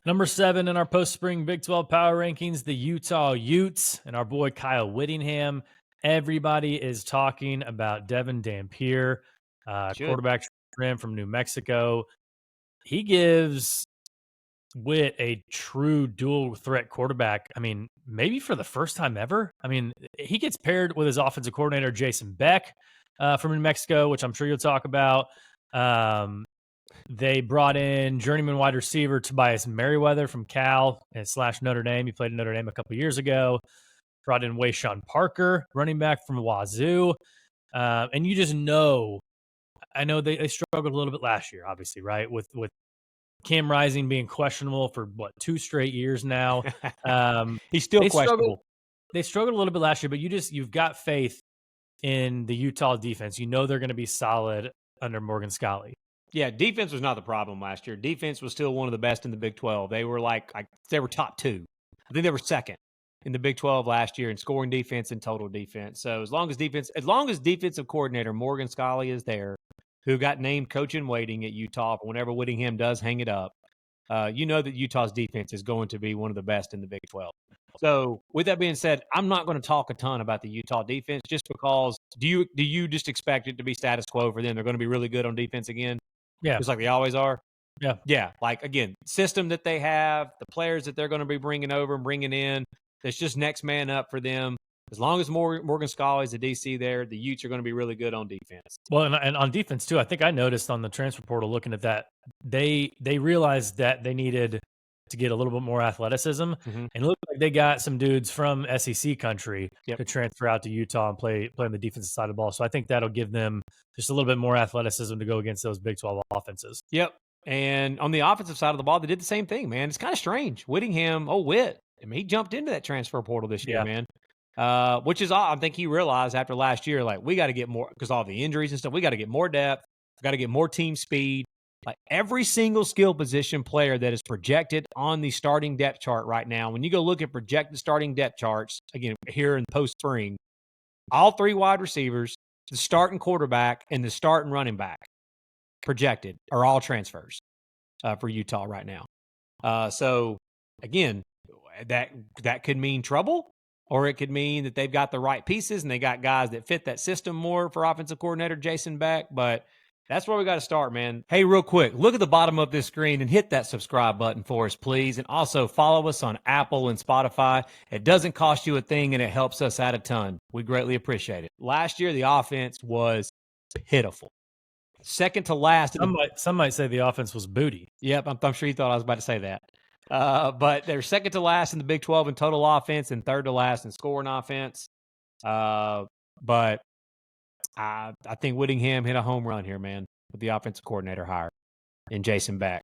Number 7 in our post-spring Big 12 power rankings, the Utah Utes and our boy Kyle Whittingham. Everybody is talking about Devin Dampier, Should. quarterback from New Mexico. He gives Witt a true dual threat quarterback. I mean, maybe for the first time ever. I mean, he gets paired with his offensive coordinator, Jason Beck, from New Mexico, which I'm sure you'll talk about. They brought in journeyman wide receiver Tobias Merriweather from Cal and / Notre Dame. He played in Notre Dame a couple years ago. Brought in Wayshawn Parker, running back from Wazoo. And you just know, I know they struggled a little bit last year, obviously, right? With Cam Rising being questionable for 2 straight years now. He's still They struggled. questionable. They struggled a little bit last year, but you've got faith in the Utah defense. You know they're going to be solid under Morgan Scalley. Yeah, defense was not the problem last year. Defense was still one of the best in the Big 12. They were they were top 2. I think they were second in the Big 12 last year in scoring defense and total defense. So as long as defensive coordinator Morgan Scalley is there, who got named coach in waiting at Utah for whenever Whittingham does hang it up, you know that Utah's defense is going to be one of the best in the Big 12. So with that being said, I'm not going to talk a ton about the Utah defense just because do you just expect it to be status quo for them? They're going to be really good on defense again? Yeah. Just like they always are? Yeah. Yeah. Like, again, system that they have, the players that they're going to be bringing over and bringing in, that's just next man up for them. As long as Morgan Scalley is the DC there, the Utes are going to be really good on defense. Well, and on defense too, I think I noticed on the transfer portal looking at that, they realized that they needed to get a little bit more athleticism, and it looked like they got some dudes from SEC country to transfer out to Utah and play on the defensive side of the ball. So I think that'll give them just a little bit more athleticism to go against those Big 12 offenses. Yep. And on the offensive side of the ball, they did the same thing, man. It's kind of strange. Whittingham, Witt, I mean, he jumped into that transfer portal this year, man. Which is odd. I think he realized after last year, like, we got to get more, because all the injuries and stuff, we got to get more depth. We got to get more team speed. Like, every single skill position player that is projected on the starting depth chart right now, when you go look at projected starting depth charts, again, here in post-spring, all 3 wide receivers, the starting quarterback, and the starting running back projected are all transfers for Utah right now. So, again, that could mean trouble. Or it could mean that they've got the right pieces and they got guys that fit that system more for offensive coordinator Jason Beck. But that's where we got to start, man. Hey, real quick, look at the bottom of this screen and hit that subscribe button for us, please. And also follow us on Apple and Spotify. It doesn't cost you a thing and it helps us out a ton. We greatly appreciate it. Last year, the offense was pitiful. Second to last. Some might say the offense was booty. Yep, I'm sure you thought I was about to say that. But they're second to last in the Big 12 in total offense and third to last in scoring offense. But I think Whittingham hit a home run here, man, with the offensive coordinator hire in Jason Beck.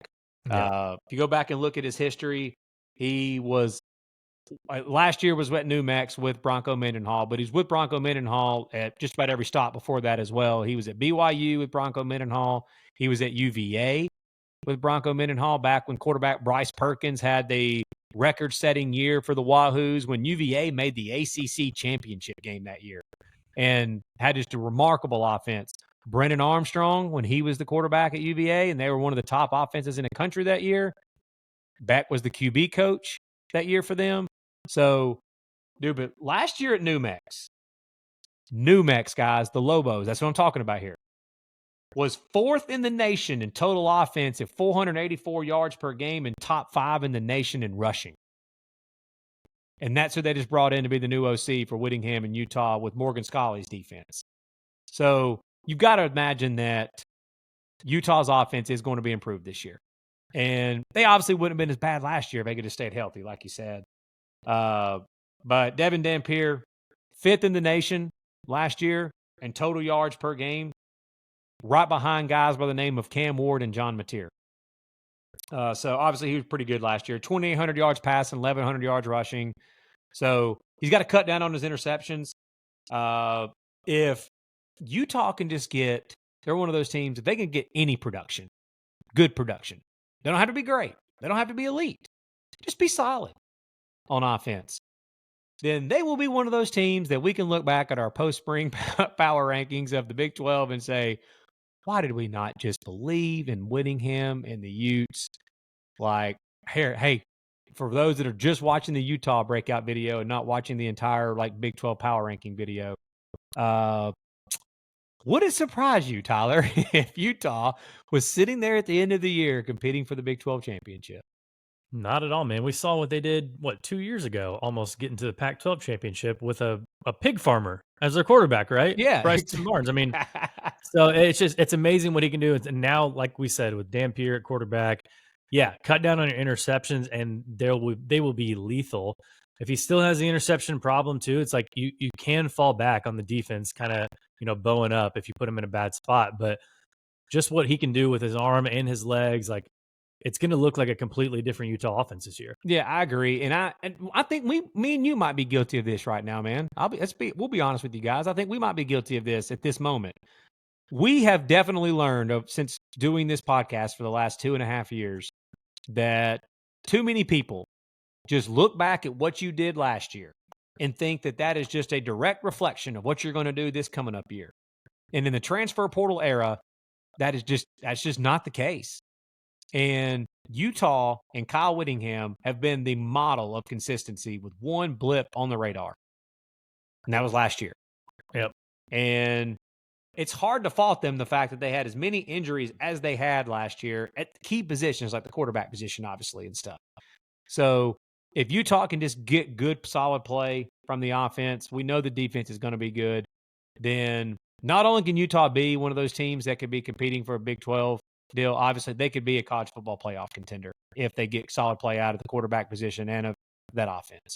Yeah. If you go back and look at his history, he was last year was at New Mex with Bronco Mendenhall, but he's with Bronco Mendenhall at just about every stop before that as well. He was at BYU with Bronco Mendenhall. He was at UVA with Bronco Mendenhall back when quarterback Bryce Perkins had the record-setting year for the Wahoos when UVA made the ACC championship game that year and had just a remarkable offense. Brennan Armstrong, when he was the quarterback at UVA, and they were one of the top offenses in the country that year, Beck was the QB coach that year for them. So, dude, but last year at New Mex, guys, the Lobos, that's what I'm talking about here, was 4th in the nation in total offense at 484 yards per game and top 5 in the nation in rushing. And that's who they just brought in to be the new OC for Whittingham in Utah with Morgan Scalley's defense. So you've got to imagine that Utah's offense is going to be improved this year. And they obviously wouldn't have been as bad last year if they could have stayed healthy, like you said. But Devin Dampier, 5th in the nation last year in total yards per game, right behind guys by the name of Cam Ward and John Mateer. So obviously he was pretty good last year. 2,800 yards passing, 1,100 yards rushing. So he's got to cut down on his interceptions. If Utah can just get, they're one of those teams, if they can get any production, good production, they don't have to be great. They don't have to be elite. Just be solid on offense. Then they will be one of those teams that we can look back at our post-spring power rankings of the Big 12 and say, why did we not just believe in Whittingham and the Utes? Like, Hey, for those that are just watching the Utah breakout video and not watching the entire like Big 12 power ranking video, would it surprise you, Tyler, if Utah was sitting there at the end of the year competing for the Big 12 championship? Not at all, man. We saw what they did, 2 years ago, almost getting to the Pac-12 championship with a pig farmer as their quarterback, right? Yeah. Bryson Barnes. I mean, so it's amazing what he can do. And now, like we said, with Dampier at quarterback, yeah, cut down on your interceptions, and they will be lethal. If he still has the interception problem too, it's like you can fall back on the defense, kind of bowing up if you put him in a bad spot. But just what he can do with his arm and his legs, like it's going to look like a completely different Utah offense this year. Yeah, I agree, and I think me and you might be guilty of this right now, man. We'll be honest with you guys. I think we might be guilty of this at this moment. We have definitely learned since doing this podcast for the last 2.5 years that too many people just look back at what you did last year and think that that is just a direct reflection of what you're going to do this coming up year. And in the transfer portal era, that's just not the case. And Utah and Kyle Whittingham have been the model of consistency with one blip on the radar. And that was last year. Yep. And it's hard to fault them the fact that they had as many injuries as they had last year at key positions like the quarterback position, obviously, and stuff. So if Utah can just get good, solid play from the offense, we know the defense is going to be good. Then not only can Utah be one of those teams that could be competing for a Big 12 deal, obviously they could be a college football playoff contender if they get solid play out of the quarterback position and of that offense.